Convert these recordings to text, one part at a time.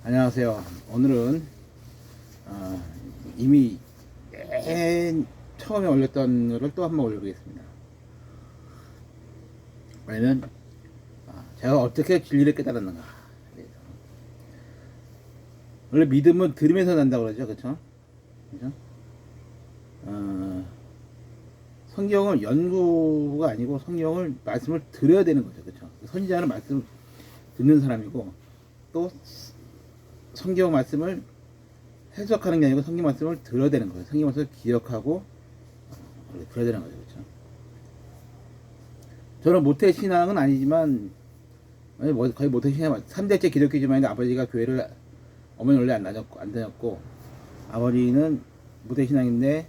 안녕하세요. 오늘은 어, 이미 맨 처음에 올렸던 거를 또 한번 올려보겠습니다. 왜냐면 제가 어떻게 진리를 깨달았는가. 원래 믿음은 들으면서 난다고 그러죠, 그렇죠? 그죠? 어, 성경을 연구가 아니고 성경을 말씀을 들어야 되는 거죠, 그렇죠? 선지자는 말씀을 듣는 사람이고 또 성경 말씀을 해석하는 게 아니고 성경 말씀을 들어야 되는 거예요. 성경 말씀을 기억하고 들어야 되는 거죠, 그렇죠? 저는 모태 신앙은 아니지만 거의 모태 신앙 3대째 기독교지만 아버지가 교회를 어머니 원래 안 다녔고 아버지는 모태 신앙인데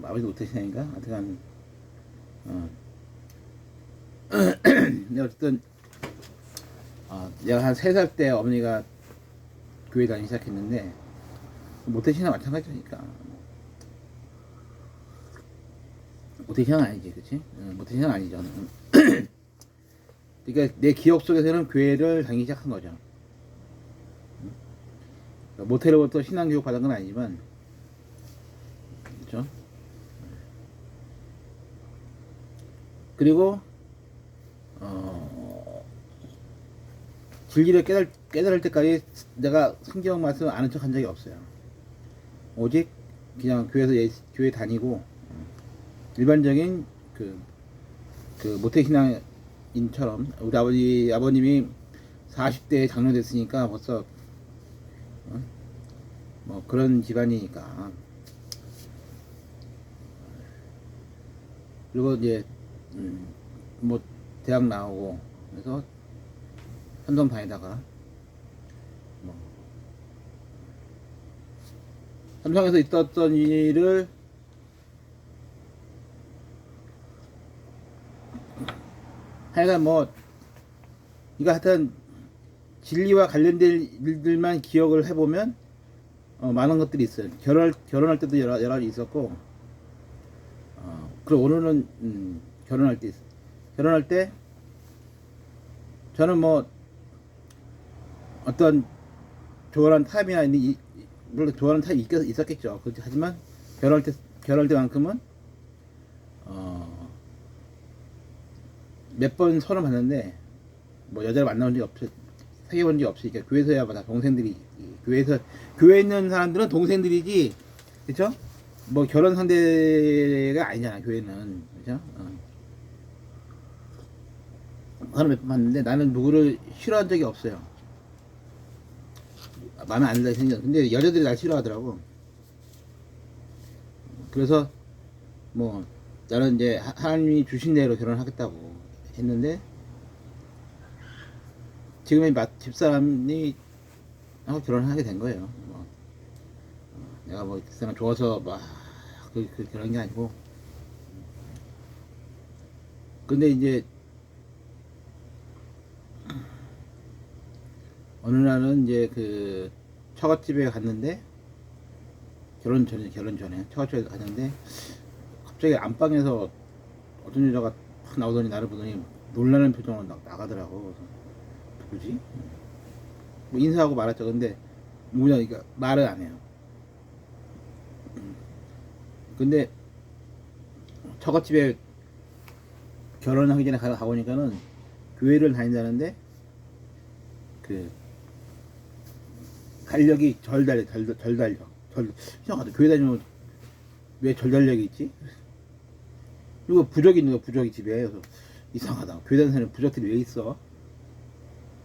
아버지도 모태 신앙인가? 하여튼 근데 어쨌든 내가 한 3살 때 어머니가 교회 다니기 시작했는데 모태 신앙 마찬가지니까 모태 신앙 아니지, 그렇지? 모태 신앙 아니죠. 그러니까 내 기억 속에서는 교회를 다니기 시작한 거죠. 모태로부터 신앙 교육 받은 건 아니지만, 그렇죠? 그리고 진리를 깨달을 때까지 내가 성경 말씀 아는 척 한 적이 없어요. 오직 그냥 교회 다니고 일반적인 그 모태 신앙인처럼 우리 아버님이 40대에 장로됐으니까 벌써 뭐 그런 집안이니까. 그리고 이제 뭐 대학 나오고 그래서 삼성 다니다가 뭐 삼성에서 있었던 일을 하여간 뭐 이거 하여튼 진리와 관련된 일들만 기억을 해보면 많은 것들이 있어요. 결혼할 때도 여러 가지 있었고 그리고 오늘은 결혼할 때 저는 뭐 어떤 좋아하는 타입이나 물론 좋아하는 타입이 있었겠죠. 하지만 결혼할 때만큼은 몇 번 서로 봤는데 뭐 여자를 만나본 적이 없어, 사귀어본 적이 없으니까 교회에서야 다 동생들이, 교회에 있는 사람들은 동생들이지, 그쵸? 뭐 결혼 상대가 아니잖아, 교회는. 그죠? 사람 몇 번 봤는데 나는 누구를 싫어한 적이 없어요. 마음에 안 들다 생각. 근데 여자들이 날 싫어하더라고. 그래서 뭐 나는 이제 하나님이 주신 대로 결혼하겠다고 했는데 지금의 집사람이 하고 결혼을 하게 된 거예요. 뭐 내가 뭐 집사람 좋아서 막 그런 게 아니고. 근데 이제 어느 날은 이제 그 처갓집에 갔는데 결혼 전에 처갓집에 갔는데 갑자기 안방에서 어떤 여자가 탁 나오더니 나를 보더니 놀라는 표정으로 나가더라고. 그래서 누구지? 뭐 인사하고 말았죠. 근데 뭐냐, 그러니까 말을 안 해요. 근데 처갓집에 결혼하기 전에 가보니까는 교회를 다닌다는데 그 달력이 절달력. 이상하다. 교회 다니면 왜 절달력이 있지? 그리고 부적이 있는 거야, 부적이 집에. 그래서 이상하다. 교회 다니는 사람은 부적들이 왜 있어?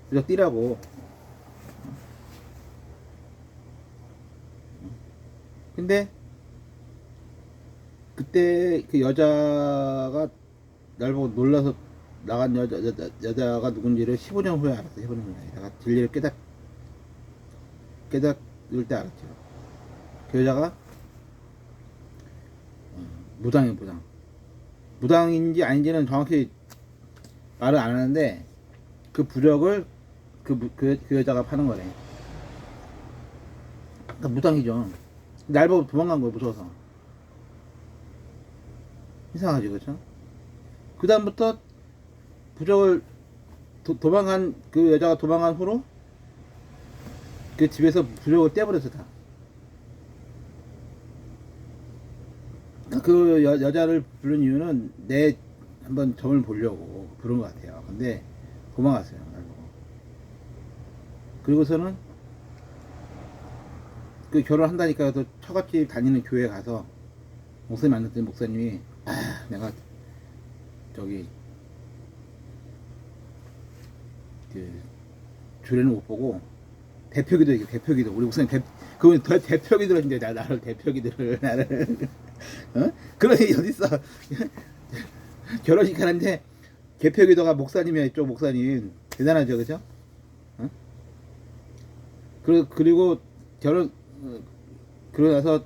부적 띠라고. 근데 그때 그 여자가 날 보고 놀라서 나간 여자가 누군지를 15년 후에 알았어. 15년 후에. 내가 진리를 깨닫을 때 알았죠. 그 여자가 무당이에요, 무당. 무당인지 아닌지는 정확히 말을 안 하는데 그 부적을 그 여자가 파는 거래. 그러니까 무당이죠. 날 보고 도망간 거야, 무서워서. 이상하지, 그렇죠? 그 다음부터 부적을 도망간 그 여자가 도망간 후로 그 집에서 부적을 떼버렸어 다. 그 여자를 부른 이유는 내 한번 점을 보려고 부른 것 같아요. 근데 도망갔어요. 날 보고. 그리고서는 그 결혼한다니까 또 처갓집 다니는 교회 가서 목사님 만났더니 목사님이 내가 저기 그 주례는 못 보고 대표기도 이게 대표기도 우리 목사님 그분 대표기도를 이제 나를 대표기도를 나를 그런 일이 어딨어. 결혼식 하는데 개표기도가 목사님이야. 이쪽 목사님 대단하죠, 그죠? 어? 그리고 결혼 그러고 나서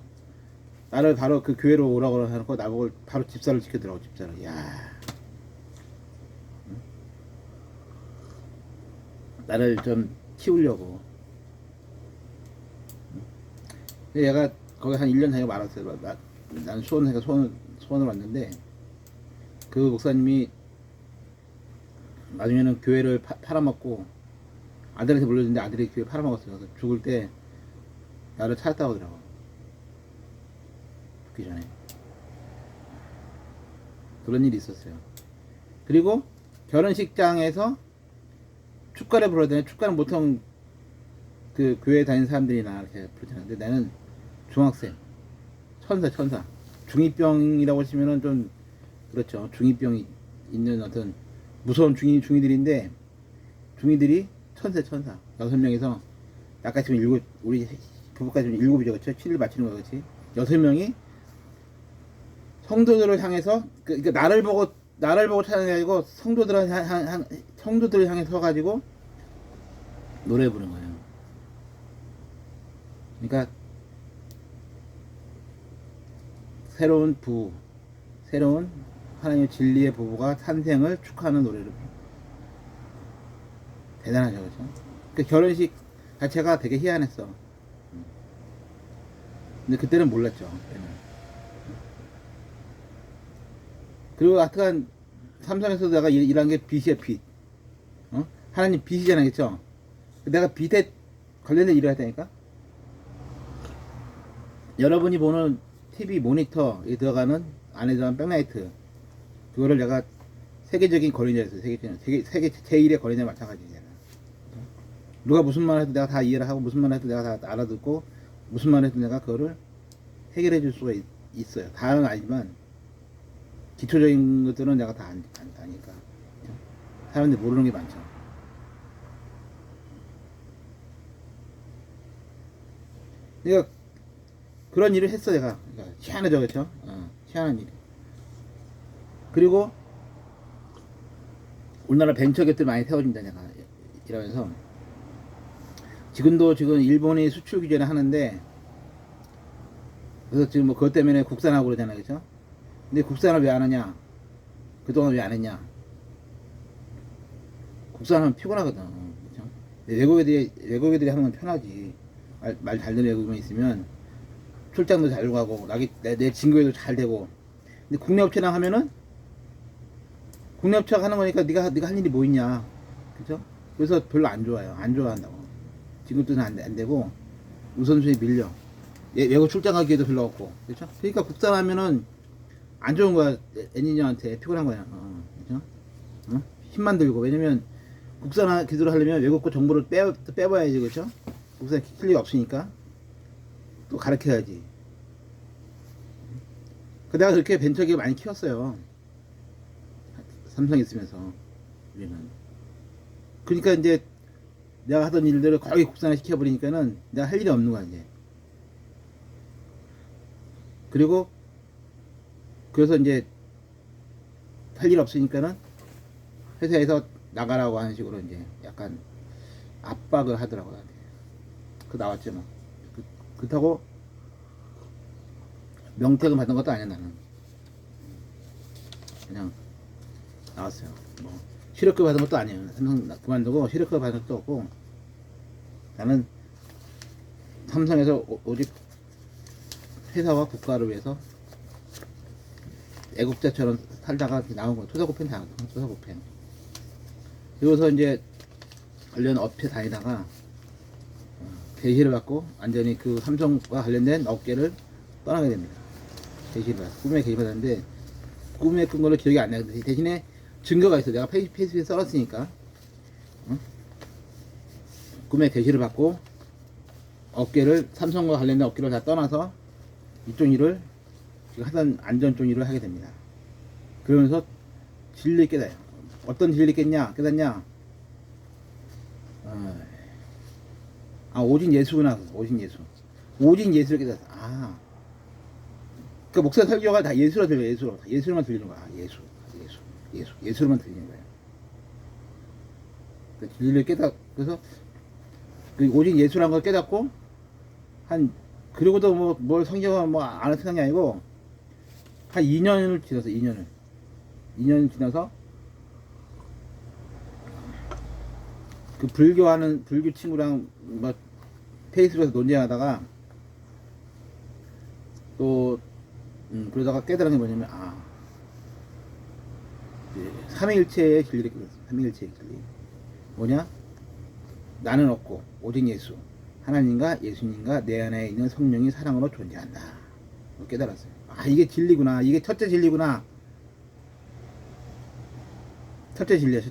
나를 바로 그 교회로 오라고 하고 나보고 바로 집사를 시키더라고. 집사를. 야, 나를 좀 키우려고. 근데 얘가 거기 한 1년 다니고 말았어요. 나는 소원을 왔는데 그 목사님이 나중에는 교회를 팔아먹고 아들한테 물려줬는데 아들이 교회 팔아먹었어요. 그래서 죽을 때 나를 찾았다고 하더라고. 죽기 전에. 그런 일이 있었어요. 그리고 결혼식장에서 축가를 불러야 되는데 축가는 보통 그 교회 다니는 사람들이나 이렇게 부르잖아요. 근데 나는 중학생 천사 중2병이라고 하시면은 좀 그렇죠. 중2병이 있는 어떤 무서운 중이들인데 중이들이 천사 6명이서 아까 지금 우리 부부까지 7이죠. 그렇죠? 7일 맞추는 거 그렇지? 6명이 성도들을 향해서 그러니까 나를 보고 찾아낸 게 아니고 성도들을 향해 서 가지고 노래 부르는 거예요. 그러니까 새로운 하나님의 진리의 부부가 탄생을 축하하는 노래를 대단하죠, 그렇죠? 그 결혼식 자체가 되게 희한했어. 근데 그때는 몰랐죠. 그때는. 그리고 하여튼 삼성에서도 내가 일한 게 빚이야, 빚. 하나님 빚이잖아요, 그렇죠? 내가 빚에 관련된 일을 했다니까. 여러분이 보는 TV 모니터에 들어가는 안에 들어간 백라이트 그거를 내가 세계적인 거래자였어요. 세계 제1의 거래자 마찬가지잖아. 누가 무슨 말 해도 내가 다 이해를 하고 무슨 말 해도 내가 다 알아듣고 무슨 말 해도 내가 그거를 해결해 줄 수가 있어요. 다는 아니지만 기초적인 것들은 내가 다 아니까. 사람들이 모르는 게 많죠. 그러니까 그런 일을 했어 내가. 그러니까 희한하죠, 그렇죠? 희한한 일. 그리고 우리나라 벤처 기업들 많이 세워진다 내가 이러면서 지금 일본이 수출 규제를 하는데 그래서 지금 뭐 그것 때문에 국산하고 그러잖아요, 그렇죠? 근데 국산을 왜 안 하냐? 그동안 왜 안 했냐? 국산하면 피곤하거든, 그렇죠? 외국 애들이 하는 건 편하지. 말 잘 듣는 외국인이 있으면 출장도 잘 가고 내 진급에도 잘 되고. 근데 국내 업체랑 하면은 국내 업체가 하는 거니까 네가 할 일이 뭐 있냐, 그죠? 그래서 별로 안 좋아요. 안 좋아한다고. 진급도 안 되고 우선순위 밀려. 외국 출장 가기에도 별로 없고, 그렇죠? 그러니까 국산하면은 안 좋은 거야. 엔지니어한테 피곤한 거야. 그렇죠? 힘만 들고. 왜냐면 국산 기술을 하려면 외국 거 정보를 빼봐야지, 그렇죠? 국산 킬 리가 없으니까 또 가르쳐야지. 내가 그렇게 벤처기업 많이 키웠어요. 삼성 있으면서 우리는. 그러니까 이제 내가 하던 일들을 거의 국산화 시켜버리니까는 내가 할 일이 없는 거야 이제. 그래서 이제 할 일 없으니까는 회사에서 나가라고 하는 식으로 이제 약간 압박을 하더라고 나한테. 나왔지 뭐. 그렇다고 명퇴금 받은 것도 아니야 나는. 그냥 나왔어요. 뭐 실업급 받은 것도 아니에요. 삼성 그만두고 실업급 받은 것도 없고 나는 삼성에서 오직 회사와 국가를 위해서 애국자처럼 살다가 나온 거. 토사구펜 다 토사구펜. 그리고서 이제 관련 업체 다니다가 계시를 받고 완전히 그 삼성과 관련된 업계를 떠나게 됩니다. 계시를 받 꿈에 계시 받았는데 꿈에 꾼 걸로 기억이 안 나는데 대신에 증거가 있어. 내가 페이스북에 써놨으니까. 어? 꿈에 계시를 받고 업계를 삼성과 관련된 업계를 다 떠나서 이쪽 일을 지금 하던 안전 쪽 일을 하게 됩니다. 그러면서 진리 깨달아요. 어떤 진리 깨닫냐? 오직 예수구나. 오직 예수. 오직 예수를 깨닫았어. 그러니까 목사 설교가 다 예수로 들려. 예수로만 들리는 거야. 예수로만 들리는 거예요. 그 진리를 그래서 그 오직 예수라는 걸 깨닫고 그러고도 뭘 성경을 아는 세상이 아니고 한 2년을 지나서 2년 지나서 그 불교 친구랑 페이스북에서 논쟁하다가 또 그러다가 깨달은 게 뭐냐면 삼위일체의 진리를 깨달았어. 삼위일체의 진리 뭐냐? 나는 없고 오직 예수 하나님과 예수님과 내 안에 있는 성령이 사랑으로 존재한다. 깨달았어요. 이게 진리구나. 이게 첫째 진리구나. 첫째 진리야.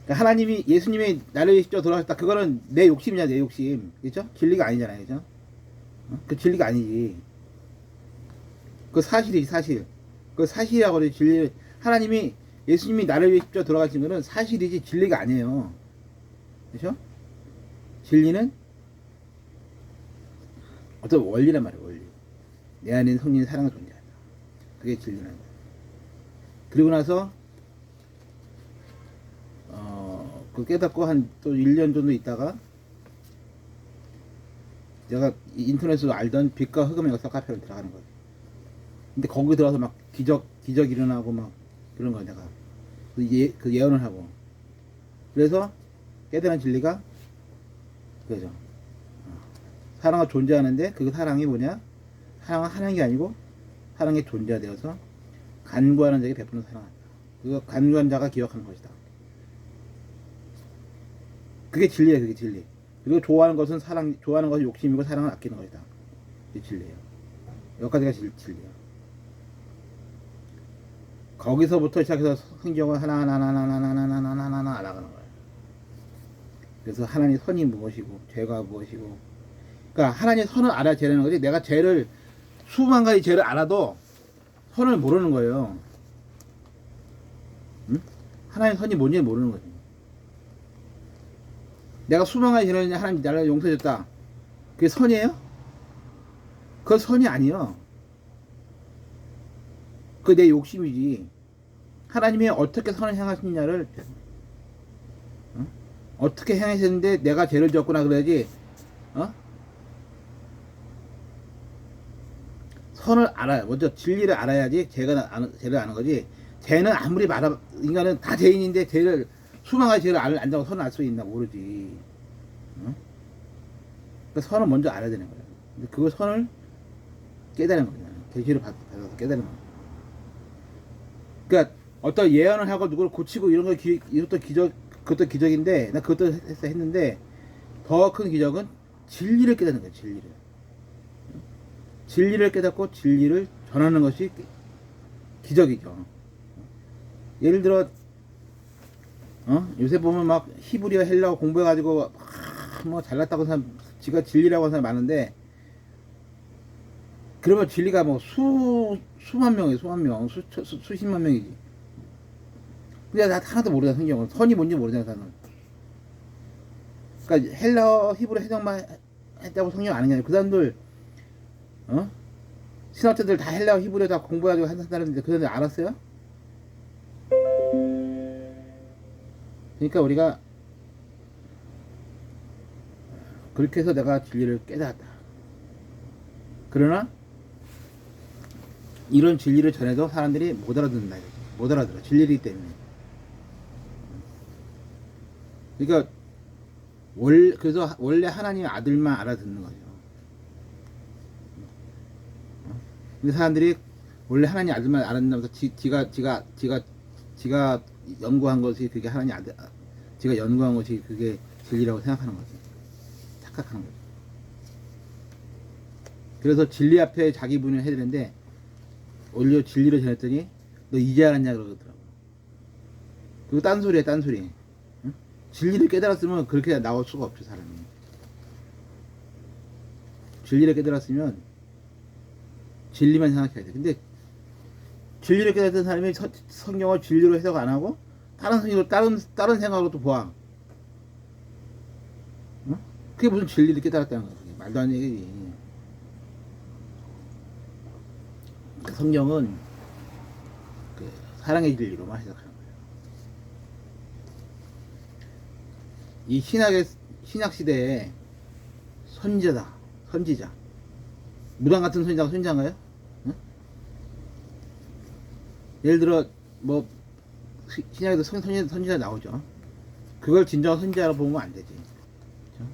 그러니까 하나님이 예수님이 나를 위해 십자가 돌아가셨다. 그거는 내 욕심이냐 내 욕심. 그렇죠? 진리가 아니잖아요. 그렇죠? 그 진리가 아니지. 그 사실이지 사실. 그 사실이라고 그래. 진리. 하나님이 예수님이 나를 위해 십자가 돌아가신 거는 사실이지 진리가 아니에요. 그렇죠? 진리는 어떤 원리란 말이에요. 원리. 내 안에 있는 성령의 사랑을 존재한다. 그게 진리란 말이에요. 그리고 나서 그 깨닫고 또 1년 정도 있다가 내가 인터넷으로 알던 빛과 흑암의 역사 카페로 들어가는 거예요. 근데 거기 들어가서 막 기적 일어나고 막 그런 거야. 내가 그 예언을 하고 그래서 깨달은 진리가 그죠. 사랑은 존재하는데 그 사랑이 뭐냐? 사랑은 하는 게 아니고 사랑의 존재가 되어서 간구하는 자에게 베푸는 사랑한다. 그거 간구한 자가 기억하는 것이다. 그게 진리예요. 그게 진리. 그리고 좋아하는 것은 욕심이고 사랑은 아끼는 것이다. 이게 진리예요. 여기까지가 진리예요. 거기서부터 시작해서 성경을 하나하나 알아가는 거예요. 그래서 하나님의 선이 무엇이고 죄가 무엇이고 그러니까 하나님의 선을 알아야 죄라는 거지. 내가 수만 가지 죄를 알아도 선을 모르는 거예요. 응? 하나님의 선이 뭔지 모르는 거지. 내가 수만 가지 죄를 했는데 하나님 나를 용서해줬다. 그게 선이에요? 그건 선이 아니에요. 그게 내 욕심이지. 하나님이 어떻게 선을 행하시느냐를 어떻게 행하셨는데 내가 죄를 졌구나 그래야지. 선을 알아요. 먼저 진리를 알아야지 죄를 아는 거지. 죄는 아무리 인간은 다 죄인인데 수만 가지 죄를 안다고 선을 알 수 있나 모르지. 그러니까 선을 먼저 알아야 되는 거예요. 근데 그걸 선을 깨달은 거예요. 계시를 받아서 깨달은 거예요. 그러니까 어떤 예언을 하고 누구를 고치고 이런 거 그것도 기적인데 나 그것도 했는데 더 큰 기적은 진리를 깨닫는 거예요. 진리를 깨닫고 진리를 전하는 것이 기적이죠. 예를 들어 요새 보면 막 히브리어 헬라어 공부해가지고 잘났다고 사람 지가 진리라고 하는 사람 많은데 그러면 진리가 수만 명이에요. 수십만 명이지. 근데 나 하나도 모르잖아. 성경은 선이 뭔지 모르잖아. 나는. 그러니까 헬라어 히브리 해석만 했다고 성경 아는 게 아니라 그 사람들 신학자들 다 헬라어 히브리어 다 공부해가지고 한 사람인데 그 사람들 알았어요? 그러니까 우리가 그렇게 해서 내가 진리를 깨달았다. 그러나 이런 진리를 전해도 사람들이 못 알아듣는다. 못 알아들어. 진리이기 때문에. 그러니까 그래서 원래 하나님의 아들만 알아듣는 거죠. 근데 사람들이 원래 하나님 아들만 알아듣는다면서 지가 연구한 것이 그게 하나님 아들, 지가 연구한 것이 그게 진리라고 생각하는 거죠. 착각하는 거죠. 그래서 진리 앞에 자기 분을 해야 되는데 오히려 진리를 전했더니 너 이제 알았냐 그러더라고. 그리고 딴소리야 딴소리. 응? 진리를 깨달았으면 그렇게 나올 수가 없죠 사람이. 진리를 깨달았으면 진리만 생각해야 돼. 근데 진리를 깨달았던 사람이 성경을 진리로 해석 안 하고 다른 성경으로 다른 생각으로 또 보아. 응? 그게 무슨 진리를 깨달았다는 거야. 말도 안 되는 얘기지. 성경은 그 사랑의 진리로만 해석하는 거예요. 이 신약 시대에 선지자. 무당 같은 선지자가 선지자인가요? 응? 예를 들어 뭐 신약에도 선지자 나오죠. 그걸 진정한 선지자로 보면 안 되지. 그렇죠?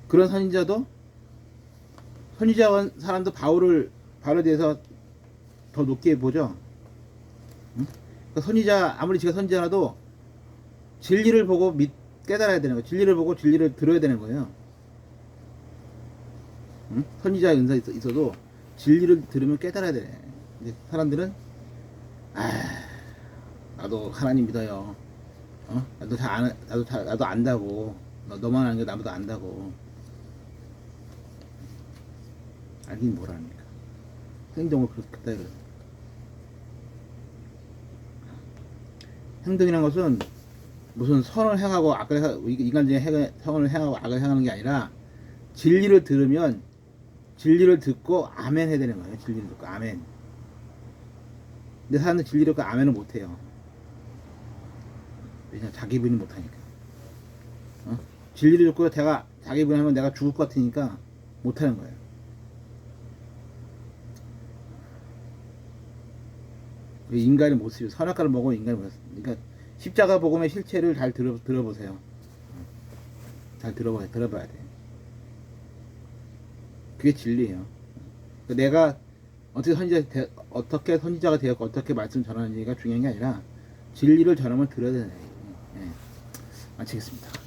그런 선지자 사람도 바울에 대해서 더 높게 보죠. 응? 그러니까 아무리 지가 선지자라도 진리를 보고 깨달아야 되는 거예요. 진리를 보고 진리를 들어야 되는 거예요. 응? 선지자의 은사 있어도 진리를 들으면 깨달아야 돼. 근데 사람들은 나도 하나님 믿어요. 나도 안다고. 너만 아는 게 나보다 안다고. 알긴 뭘 합니까? 행동을 그렇게 그래. 행동이란 것은 무슨 선을 행하고 인간적인 선을 행하고 악을 행하는 게 아니라 진리를 들으면 진리를 듣고 아멘 해야 되는 거예요. 진리를 듣고 아멘. 근데 사람들은 진리를 듣고 아멘을 못해요. 왜냐면 자기 분이 못하니까. 진리를 듣고 자기 분이 하면 내가 죽을 것 같으니까 못하는 거예요. 인간의 모습이 선악과를 먹으면 인간의 모습. 그러니까 십자가 복음의 실체를 잘 들어보세요. 잘 들어봐야 돼. 그게 진리예요. 내가 어떻게 선지자가 되었고 어떻게 말씀 전하는지가 중요한 게 아니라 진리를 전하면 들어야 되는 거예요. 마치겠습니다.